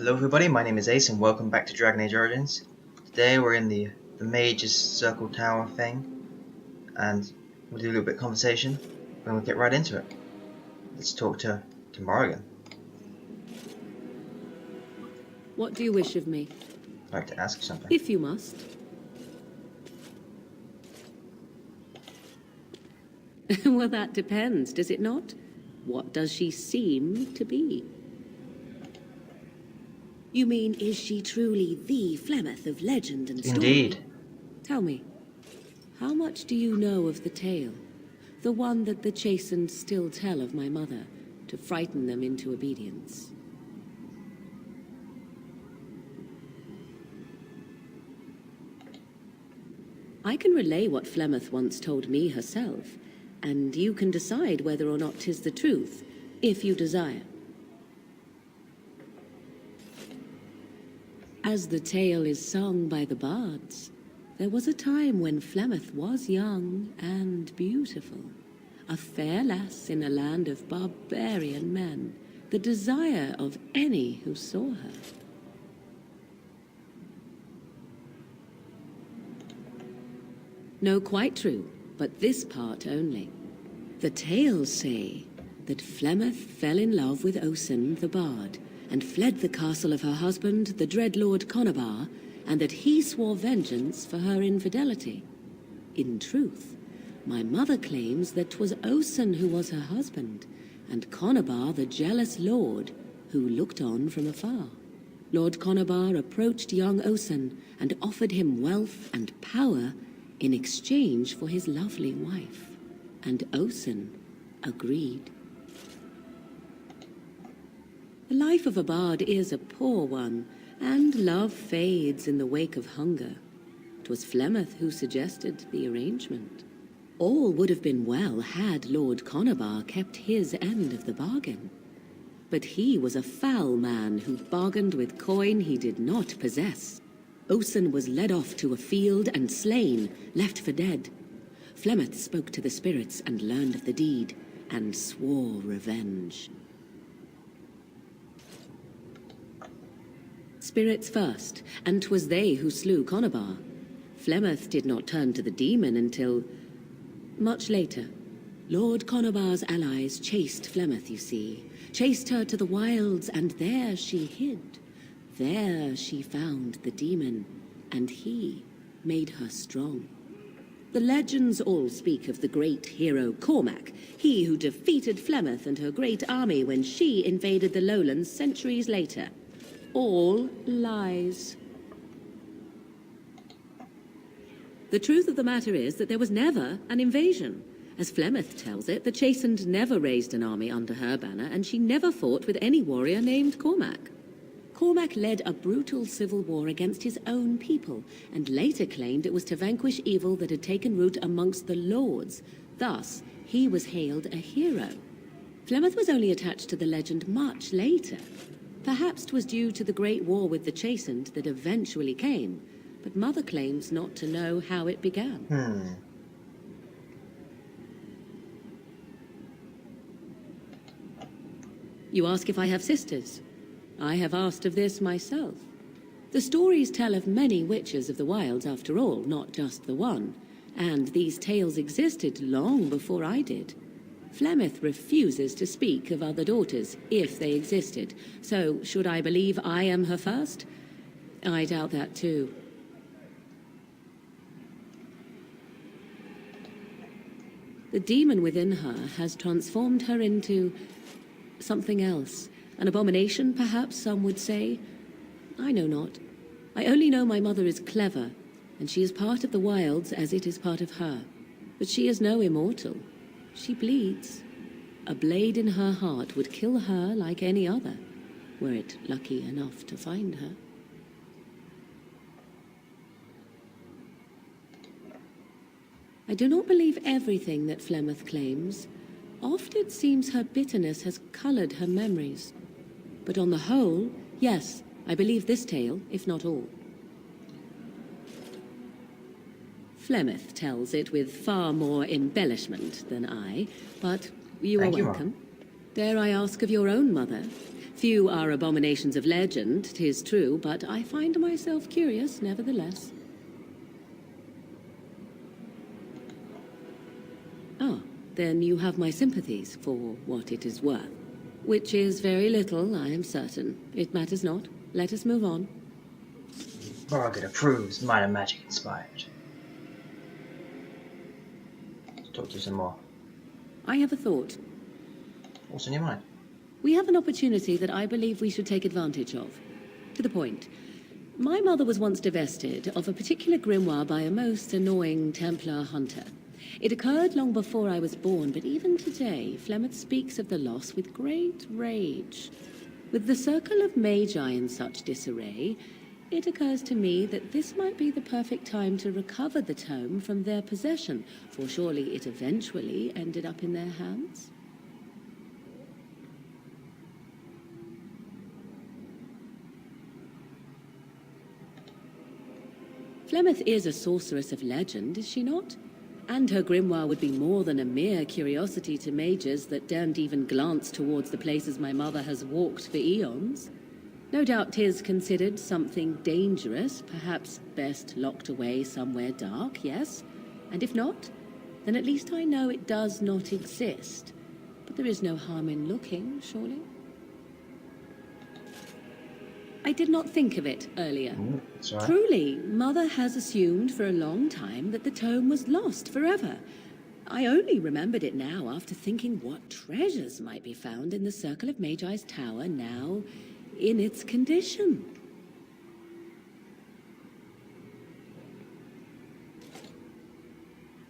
Hello everybody, my name is Ace and welcome back to Dragon Age Origins. Today we're in the Mage's Circle Tower thing, and we'll do a little bit of conversation and we'll get right into it. Let's talk to Morrigan. What do you wish of me? I'd like to ask something. If you must. Well, that depends, does it not? What does she seem to be? You mean, is she truly the Flemeth of legend and story? Indeed. Tell me, how much do you know of the tale? The one that the chastened still tell of my mother, to frighten them into obedience. I can relay what Flemeth once told me herself, and you can decide whether or not 'tis the truth, if you desire. As the tale is sung by the bards, there was a time when Flemeth was young and beautiful, a fair lass in a land of barbarian men, the desire of any who saw her. No, quite true, but this part only. The tales say that Flemeth fell in love with Osen the bard, and fled the castle of her husband, the dread Lord Conabar, and that he swore vengeance for her infidelity. In truth, my mother claims that 'twas Osen who was her husband, and Conabar the jealous lord, who looked on from afar. Lord Conabar approached young Osen, and offered him wealth and power in exchange for his lovely wife, and Osen agreed. The life of a bard is a poor one, and love fades in the wake of hunger. 'Twas Flemeth who suggested the arrangement. All would have been well had Lord Conabar kept his end of the bargain. But he was a foul man who bargained with coin he did not possess. Osen was led off to a field and slain, left for dead. Flemeth spoke to the spirits and learned of the deed, and swore revenge. Spirits first, and 'twas they who slew Conabar. Flemeth did not turn to the demon until much later. Lord Conabar's allies chased Flemeth, you see, chased her to the wilds, and there she hid. There she found the demon, and he made her strong. The legends all speak of the great hero Cormac, he who defeated Flemeth and her great army when she invaded the lowlands centuries later. All lies. The truth of the matter is that there was never an invasion. As Flemeth tells it, the Chastened never raised an army under her banner, and she never fought with any warrior named Cormac. Cormac led a brutal civil war against his own people, and later claimed it was to vanquish evil that had taken root amongst the lords. Thus, he was hailed a hero. Flemeth was only attached to the legend much later. Perhaps 'twas due to the great war with the Chastened that eventually came, but Mother claims not to know how it began. You ask if I have sisters. I have asked of this myself. The stories tell of many witches of the wilds after all, not just the one, and these tales existed long before I did. Flemeth refuses to speak of other daughters, if they existed, so should I believe I am her first? I doubt that too. The demon within her has transformed her into something else. An abomination, perhaps some would say. I know not. I only know my mother is clever, and she is part of the wilds as it is part of her. But she is no immortal. She bleeds. A blade in her heart would kill her like any other, were it lucky enough to find her. I do not believe everything that Flemeth claims. Oft it seems her bitterness has colored her memories. But on the whole, yes, I believe this tale, if not all. Flemeth tells it with far more embellishment than I, but you are welcome. Dare I ask of your own mother? Few are abominations of legend, 'tis true, but I find myself curious nevertheless. Ah, then you have my sympathies for what it is worth. Which is very little, I am certain. It matters not. Let us move on. Morrigan approves. Minor magic inspired. Let's talk to you some more. I have a thought. What's on your mind? We have an opportunity that I believe we should take advantage of. To the point. My mother was once divested of a particular grimoire by a most annoying Templar hunter. It occurred long before I was born, but even today, Flemeth speaks of the loss with great rage. With the circle of magi in such disarray, it occurs to me that this might be the perfect time to recover the tome from their possession, for surely it eventually ended up in their hands. Flemeth is a sorceress of legend, is she not? And her grimoire would be more than a mere curiosity to mages that daren't even glance towards the places my mother has walked for eons. No doubt 'tis considered something dangerous, perhaps best locked away somewhere dark, yes? And if not, then at least I know it does not exist. But there is no harm in looking, surely? I did not think of it earlier. That's right. Truly, Mother has assumed for a long time that the tome was lost forever. I only remembered it now after thinking what treasures might be found in the Circle of Magi's tower now in its condition.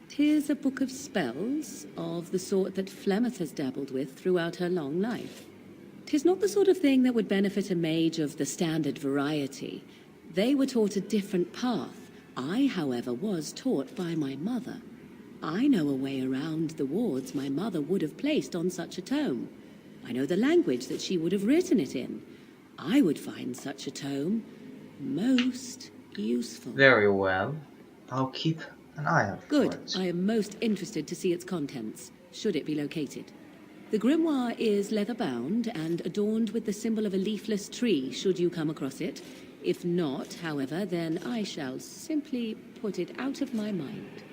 Tis a book of spells, of the sort that Flemeth has dabbled with throughout her long life. 'Tis not the sort of thing that would benefit a mage of the standard variety. They were taught a different path. I, however, was taught by my mother. I know a way around the wards my mother would have placed on such a tome. I know the language that she would have written it in. I would find such a tome most useful. Very well. I'll keep an eye out for Good. it. I am most interested to see its contents, should it be located. The grimoire is leather-bound and adorned with the symbol of a leafless tree, should you come across it. If not, however, then I shall simply put it out of my mind.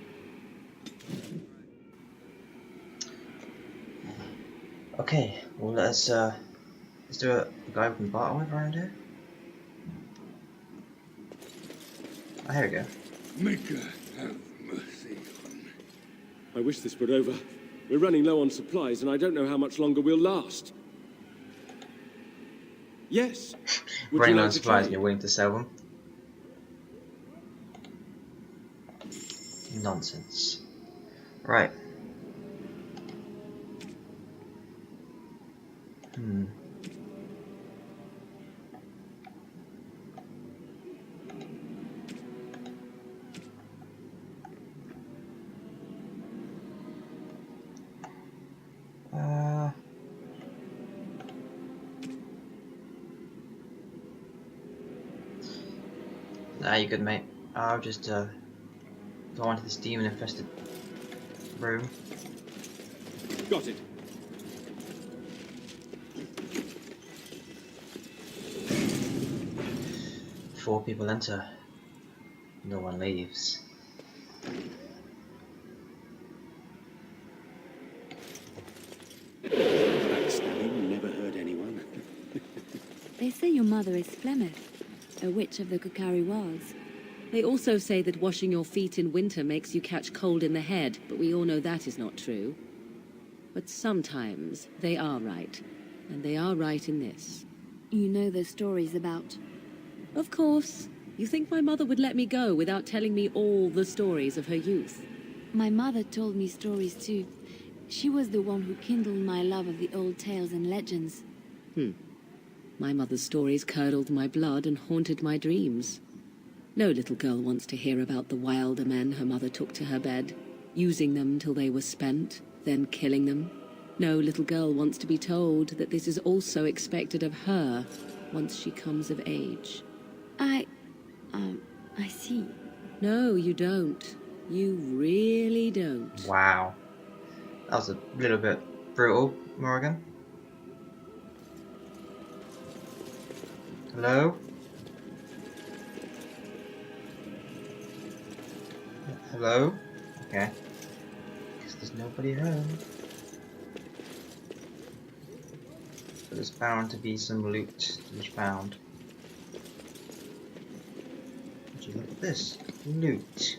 Okay, well let's do a guy we can barter with around here. Oh, here we go. Maker, have mercy on. I wish this were over. We're running low on supplies, and I don't know how much longer we'll last. Yes. Would Running you low like on to supplies try? and you're willing to sell them? Nonsense. Right. Nah, you good, mate. I'll just go on to this demon-infested room. Got it. Four people enter. No one leaves. Backstabbing never hurt anyone. They say your mother is Flemeth, a witch of the Kukari Wilds. They also say that washing your feet in winter makes you catch cold in the head, but we all know that is not true. But sometimes they are right, and they are right in this. You know the stories about... Of course. You think my mother would let me go without telling me all the stories of her youth? My mother told me stories too. She was the one who kindled my love of the old tales and legends. My mother's stories curdled my blood and haunted my dreams. No little girl wants to hear about the wilder men her mother took to her bed, using them till they were spent, then killing them. No little girl wants to be told that this is also expected of her once she comes of age. I see. No, you don't. You really don't. Wow. That was a little bit brutal, Morrigan. Hello? Hello? Okay. Guess there's nobody home. But there's bound to be some loot to be found. Would you look at this? Loot.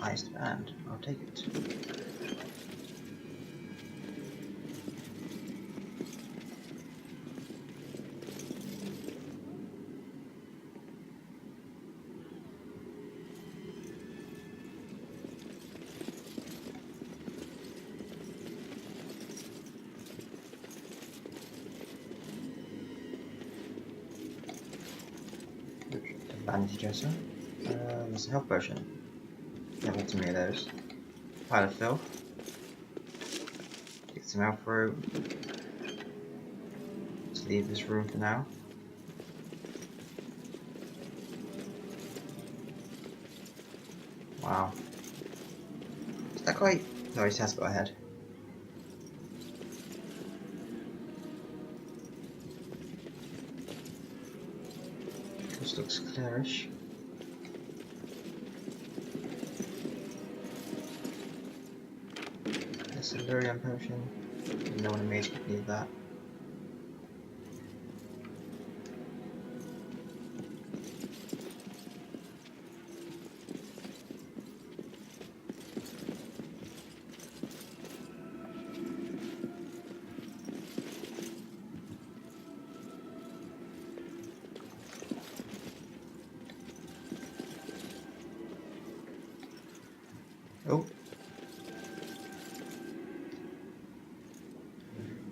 Highest band. I'll take it. Bandage dresser. There's a health potion. Never too many of those. Pile of filth. Get some health through. Let's leave this room for now. Wow. Is that quite? No, he has got a head. This looks clearish. There's a Lyrium potion. No one in Mage would need that. Oh.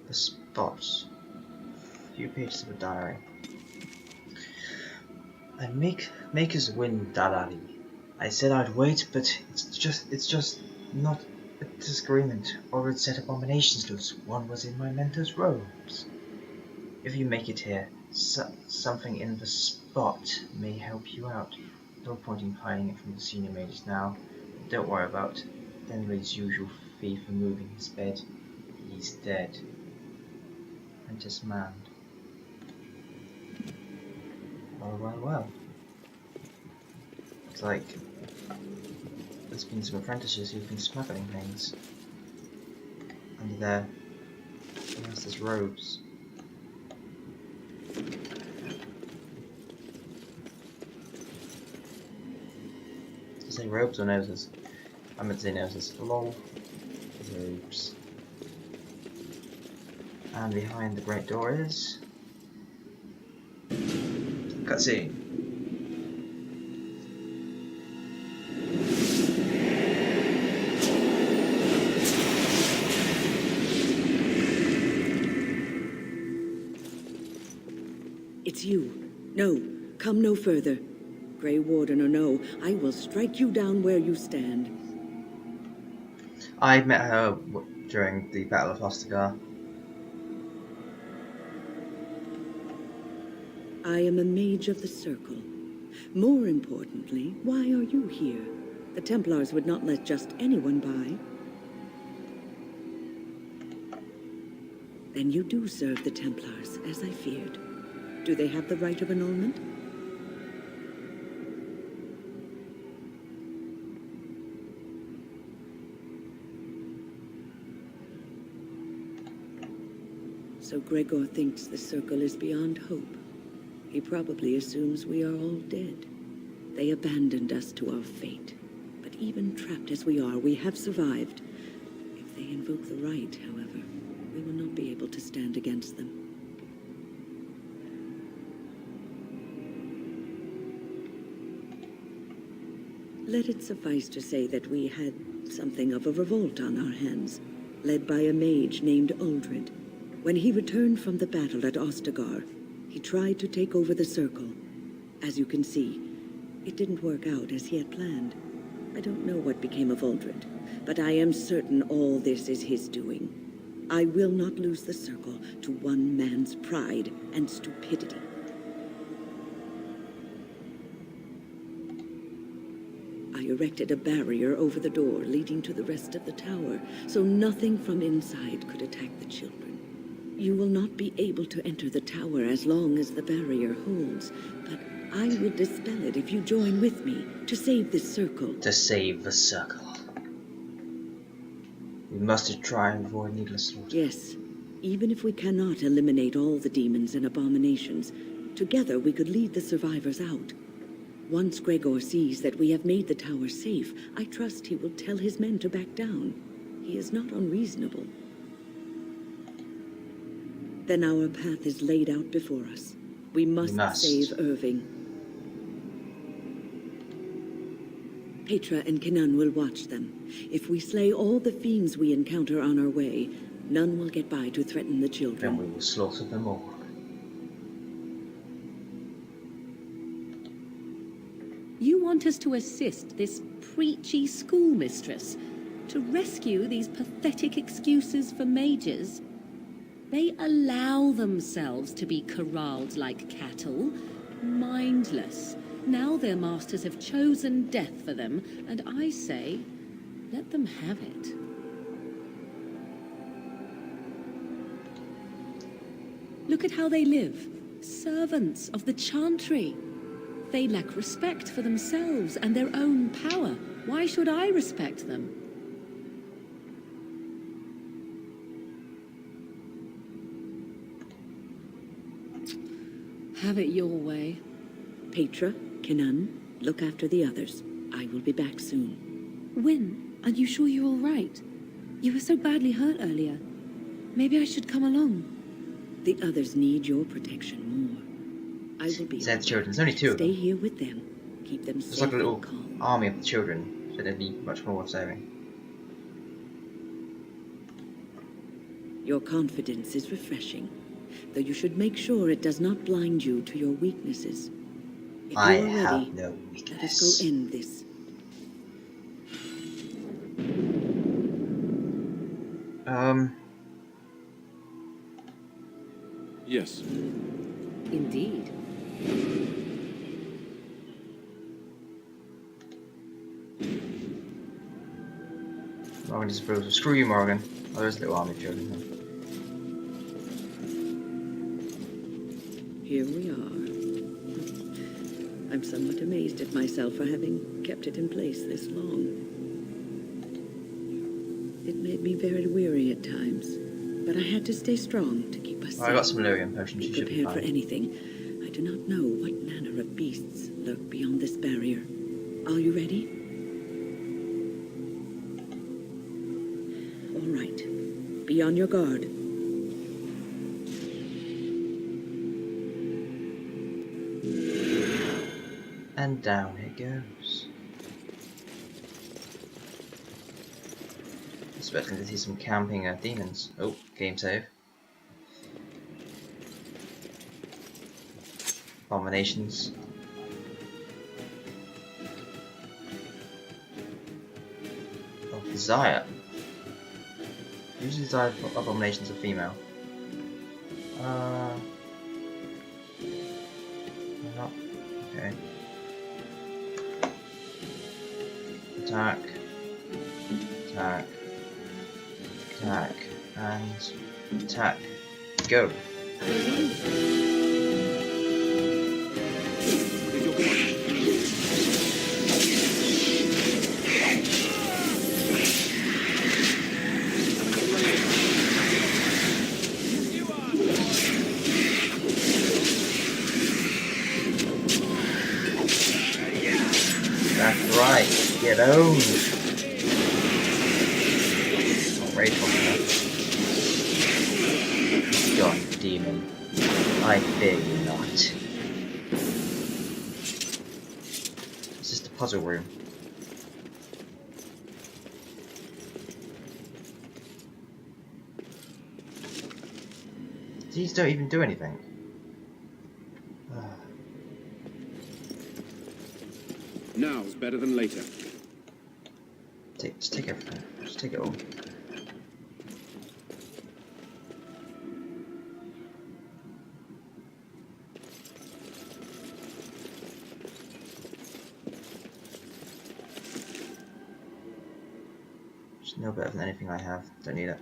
The spots. A few pages of a diary. I makers win, Dalali. I said I'd wait, but it's just not a disagreement or a set abominations loose. One was in my mentor's robes. If you make it here, something in the spot may help you out. No point in hiding it from the senior mages now. Don't worry about Denry's usual fee for moving his bed. He's dead. And dismanned. Well. It's like there's been some apprentices who've been smuggling things under their master's robes. Did I say robes or noses? I meant to say noses. Lol. Robes. And behind the great door is cutscene. It's you. No, come no further. Grey Warden or no, I will strike you down where you stand. I met her during the Battle of Hostagar. I am a mage of the Circle. More importantly, why are you here? The Templars would not let just anyone by. Then you do serve the Templars, as I feared. Do they have the right of annulment? So Gregor thinks the Circle is beyond hope. He probably assumes we are all dead. They abandoned us to our fate. But even trapped as we are, we have survived. If they invoke the right, however, we will not be able to stand against them. Let it suffice to say that we had something of a revolt on our hands, led by a mage named Uldred. When he returned from the battle at Ostagar, he tried to take over the Circle. As you can see, it didn't work out as he had planned. I don't know what became of Uldred, but I am certain all this is his doing. I will not lose the Circle to one man's pride and stupidity. I erected a barrier over the door leading to the rest of the tower, so nothing from inside could attack the children. You will not be able to enter the tower as long as the barrier holds, but I will dispel it if you join with me to save this circle. To save the circle. We must try and avoid needless slaughter. Yes, even if we cannot eliminate all the demons and abominations, together we could lead the survivors out. Once Gregor sees that we have made the tower safe, I trust he will tell his men to back down. He is not unreasonable. Then our path is laid out before us. We must save Irving. Petra and Kenan will watch them. If we slay all the fiends we encounter on our way, none will get by to threaten the children. Then we will slaughter them all. You want us to assist this preachy schoolmistress to rescue these pathetic excuses for mages? They allow themselves to be corralled like cattle, mindless. Now their masters have chosen death for them, and I say, let them have it. Look at how they live, servants of the Chantry. They lack respect for themselves and their own power. Why should I respect them? Have it your way. Petra, Kenan, look after the others. I will be back soon. Wyn, are you sure you're all right? You were so badly hurt earlier. Maybe I should come along. The others need your protection more. I will be. Said the children. There's only two of them. Stay here with them. Keep them safe. It's like a little and calm. army of the children, so they'd be much more worth saving. Your confidence is refreshing, though you should make sure it does not blind you to your weaknesses. If I you are have ready, no let us weakness. go end this. Yes. Indeed. Morgan disapproves. Screw you, Morgan. Oh, there's a little army of children here. Here we are. I'm somewhat amazed at myself for having kept it in place this long. It made me very weary at times, but I had to stay strong to keep us safe. Oh, I got some Lyrium potions. Be You should be prepared for fine. anything. I do not know what manner of beasts lurk beyond this barrier. Are you ready? All right. Be on your guard. And down it goes. Expecting to see some camping demons. Oh, game save. Abominations. Of desire. Usually desire for abominations are female. Not. Okay. Attack. Attack. Attack. And attack. Go. That's right. Get owned. Not rageful enough. Gone, demon. I fear you not. It's just a puzzle room. These don't even do anything. Now's better than later. Just take everything. Just take it all. Just no better than anything I have. Don't need it.